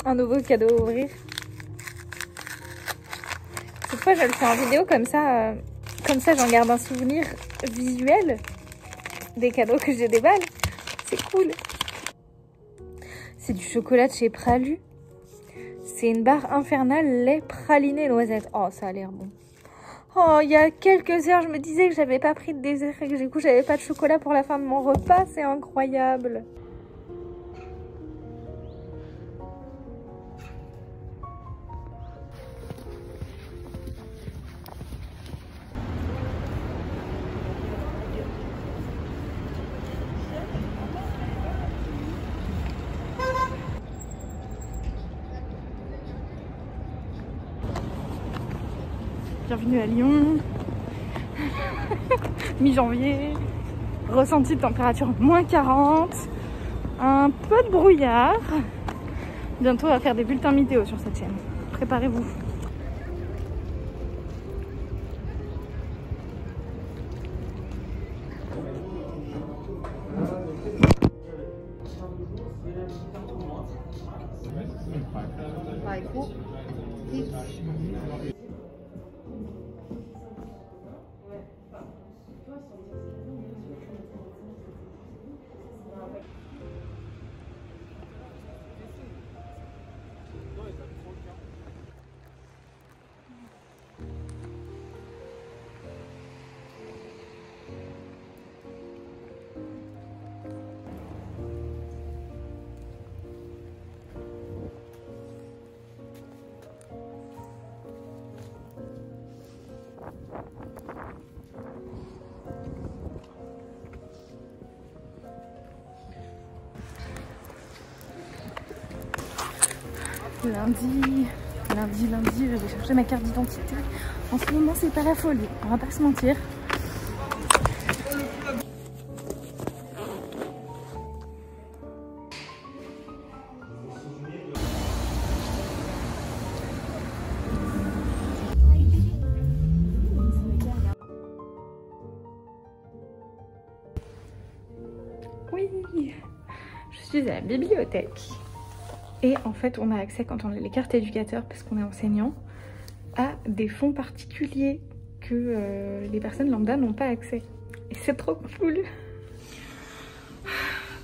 un nouveau cadeau à ouvrir. Cette fois, je le fais en vidéo comme ça j'en garde un souvenir visuel des cadeaux que je déballe. C'est cool. C'est du chocolat de chez Pralu. C'est une barre infernale lait praliné noisette. Oh, ça a l'air bon. Oh, il y a quelques heures, je me disais que j'avais pas pris de dessert et que du coup, j'avais pas de chocolat pour la fin de mon repas. C'est incroyable. Bienvenue à Lyon, mi-janvier, ressenti de température -40, un peu de brouillard. Bientôt on va faire des bulletins météo sur cette chaîne, préparez-vous. Lundi, je vais chercher ma carte d'identité. En ce moment, c'est pas la folie, on va pas se mentir. Oui, je suis à la bibliothèque. Et en fait, on a accès, quand on a les cartes éducateurs, parce qu'on est enseignant, à des fonds particuliers que les personnes lambda n'ont pas accès. Et c'est trop cool.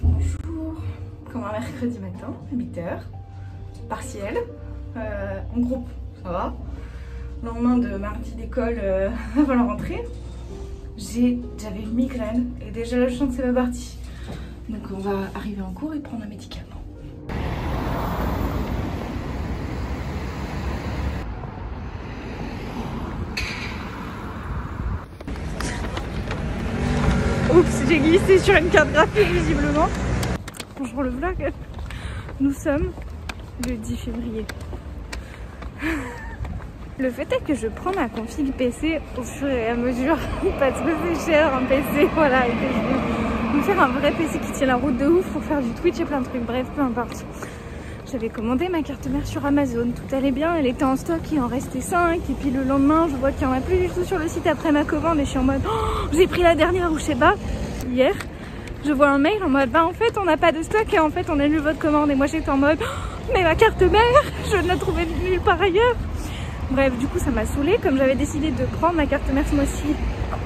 Bonjour. Comme un mercredi matin, 8h. Partiel. En groupe, ça va. Lendemain de mardi d'école avant la rentrée. J'avais une migraine et déjà là je sens que c'est pas parti. Donc on va arriver en cours et prendre un médicament. Oups, j'ai glissé sur une carte graphique visiblement. Bonjour le vlog. Nous sommes le 10 février. Le fait est que je prends ma config PC au fur et à mesure parce que c'est cher un PC, voilà, et que je veux me faire un vrai PC qui tient la route de ouf pour faire du Twitch et plein de trucs, bref, peu importe. J'avais commandé ma carte mère sur Amazon, tout allait bien, elle était en stock, il en restait 5 et puis le lendemain je vois qu'il n'y en a plus du tout sur le site après ma commande et je suis en mode oh, j'ai pris la dernière ou je sais pas. Hier je vois un mail en mode bah en fait on n'a pas de stock et en fait on annule votre commande et moi j'étais en mode oh, mais ma carte mère je ne la trouvais nulle part ailleurs. Bref, du coup ça m'a saoulée, comme j'avais décidé de prendre ma carte mère ce mois-ci,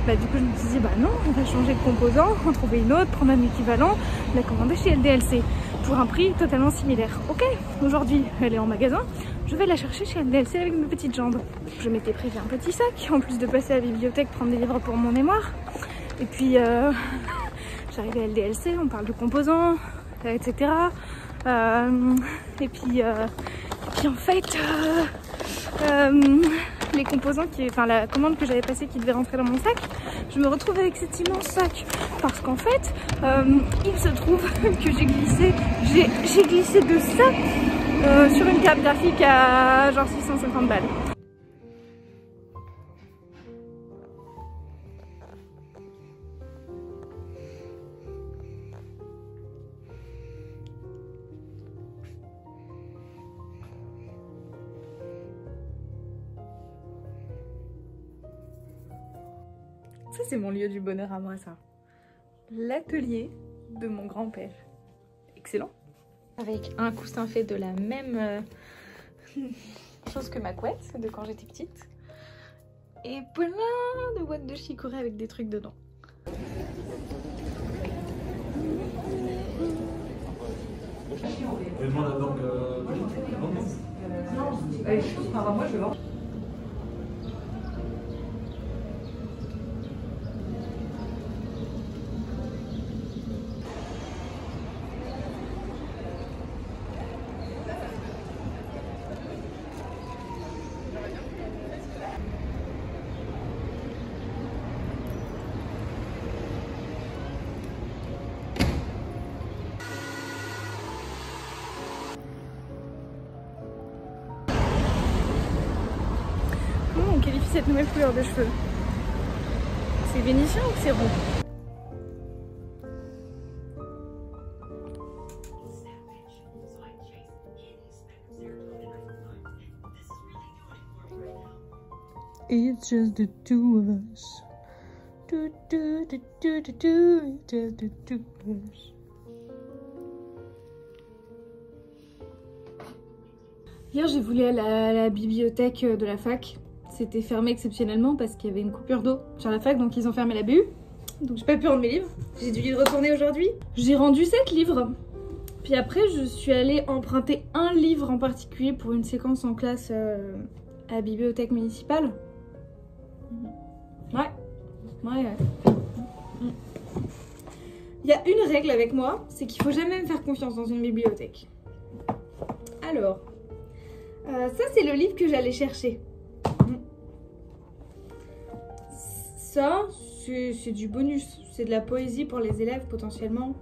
bah du coup je me suis dit bah non, on va changer de composant, en trouver une autre, prendre un équivalent, la commander chez LDLC pour un prix totalement similaire. Ok, aujourd'hui elle est en magasin, je vais la chercher chez LDLC avec mes petites jambes. Je m'étais prévu un petit sac, en plus de passer à la bibliothèque prendre des livres pour mon mémoire. Et puis j'arrive à LDLC, on parle de composants, etc. Et puis en fait les composants enfin la commande que j'avais passée qui devait rentrer dans mon sac, je me retrouve avec cet immense sac parce qu'en fait il se trouve que j'ai glissé de ça sur une carte graphique à genre 650 balles. Ça, c'est mon lieu du bonheur à moi, ça. L'atelier de mon grand-père. Excellent. avec un coussin fait de la même chose que ma couette de quand j'étais petite. Et plein de boîtes de chicorée avec des trucs dedans. Je demande à donc non, elle est chaude, moi je vais voir. Comment on qualifie cette nouvelle couleur de cheveux? C'est vénitien ou c'est roux? It's just the two of us. Do, do, do, do, do, do. It's just the two of us. Hier, j'ai voulu aller à la bibliothèque de la fac. C'était fermé exceptionnellement parce qu'il y avait une coupure d'eau sur la fac, donc ils ont fermé la BU. Donc j'ai pas pu rendre mes livres. J'ai dû y retourner aujourd'hui. J'ai rendu 7 livres. Puis après, je suis allée emprunter un livre en particulier pour une séquence en classe à la bibliothèque municipale. Ouais. Il y a une règle avec moi, c'est qu'il faut jamais me faire confiance dans une bibliothèque. Alors, ça c'est le livre que j'allais chercher. Ça, c'est du bonus. C'est de la poésie pour les élèves potentiellement.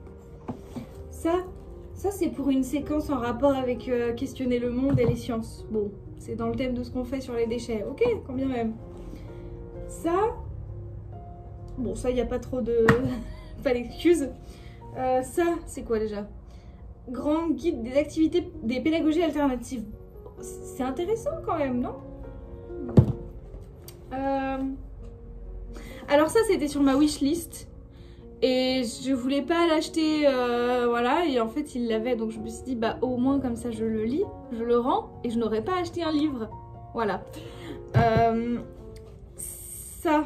Ça c'est pour une séquence en rapport avec questionner le monde et les sciences. Bon, c'est dans le thème de ce qu'on fait sur les déchets. Ok, quand bien même. Ça, bon, ça, il n'y a pas trop de... pas d'excuses. Ça, c'est quoi déjà? Grand guide des activités des pédagogies alternatives. C'est intéressant quand même, non? Alors ça, c'était sur ma wishlist. Et je voulais pas l'acheter, voilà. Et en fait, il l'avait. Donc je me suis dit, bah au moins comme ça, je le lis, je le rends. Et je n'aurais pas acheté un livre. Voilà. Ça,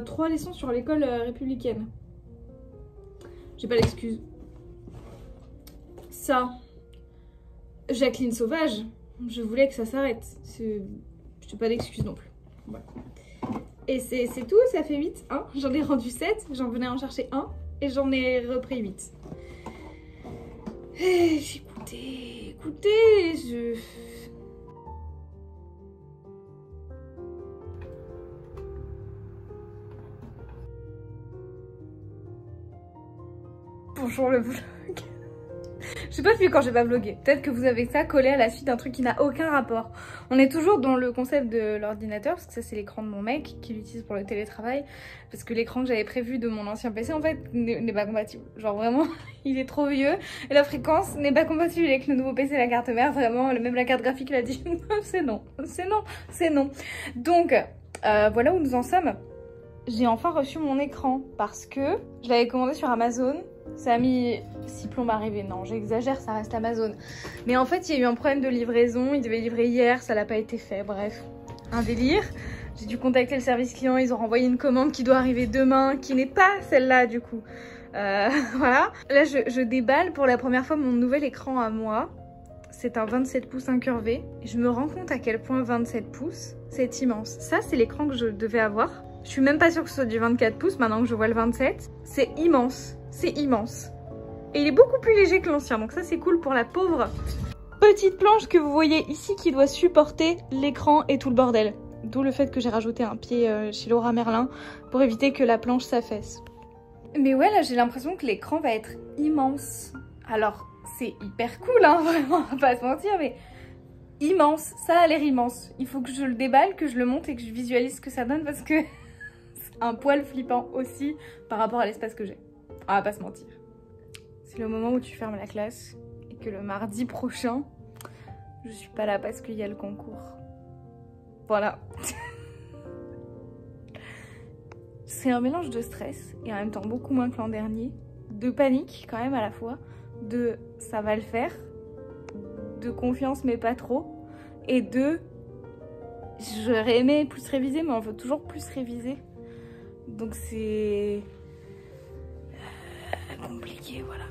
3 leçons sur l'école républicaine. J'ai pas d'excuse. Ça, Jacqueline Sauvage. Je voulais que ça s'arrête. J'ai pas d'excuse non plus. Voilà. Et c'est tout, ça fait 8. Hein. J'en ai rendu 7, j'en venais en chercher 1 et j'en ai repris 8. Écoutez, je... Bonjour le vlog. Je sais pas depuis quand j'ai pas vlogué. Peut-être que vous avez ça collé à la suite d'un truc qui n'a aucun rapport. On est toujours dans le concept de l'ordinateur, parce que ça c'est l'écran de mon mec qui l'utilise pour le télétravail. Parce que l'écran que j'avais prévu de mon ancien PC en fait n'est pas compatible. Genre vraiment, il est trop vieux et la fréquence n'est pas compatible avec le nouveau PC et la carte mère. Vraiment, même la carte graphique l'a dit. C'est non, c'est non, c'est non. Donc voilà où nous en sommes. J'ai enfin reçu mon écran parce que je l'avais commandé sur Amazon. Ça a mis 6 plombs à arriver. Non, j'exagère, ça reste Amazon. Mais en fait, il y a eu un problème de livraison. Il devait livrer hier, ça n'a pas été fait. Bref, un délire. J'ai dû contacter le service client. Ils ont renvoyé une commande qui doit arriver demain, qui n'est pas celle-là du coup. Voilà. Là, je déballe pour la première fois mon nouvel écran à moi. C'est un 27 pouces incurvé. Et je me rends compte à quel point 27 pouces, c'est immense. Ça, c'est l'écran que je devais avoir. Je suis même pas sûre que ce soit du 24 pouces maintenant que je vois le 27. C'est immense. C'est immense. Et il est beaucoup plus léger que l'ancien, donc ça c'est cool pour la pauvre petite planche que vous voyez ici qui doit supporter l'écran et tout le bordel. D'où le fait que j'ai rajouté un pied chez Laura Merlin pour éviter que la planche s'affaisse. Mais ouais, là j'ai l'impression que l'écran va être immense. Alors c'est hyper cool, hein, vraiment, on va pas se mentir, mais immense, ça a l'air immense. Il faut que je le déballe, que je le monte et que je visualise ce que ça donne parce que c'est un poil flippant aussi par rapport à l'espace que j'ai. On va pas se mentir. C'est le moment où tu fermes la classe et que le mardi prochain, je suis pas là parce qu'il y a le concours. Voilà. C'est un mélange de stress et en même temps beaucoup moins que l'an dernier, de panique quand même à la fois, de ça va le faire de confiance mais pas trop. Et 2, j'aurais aimé plus réviser mais on veut toujours plus réviser. Donc c'est compliqué, voilà.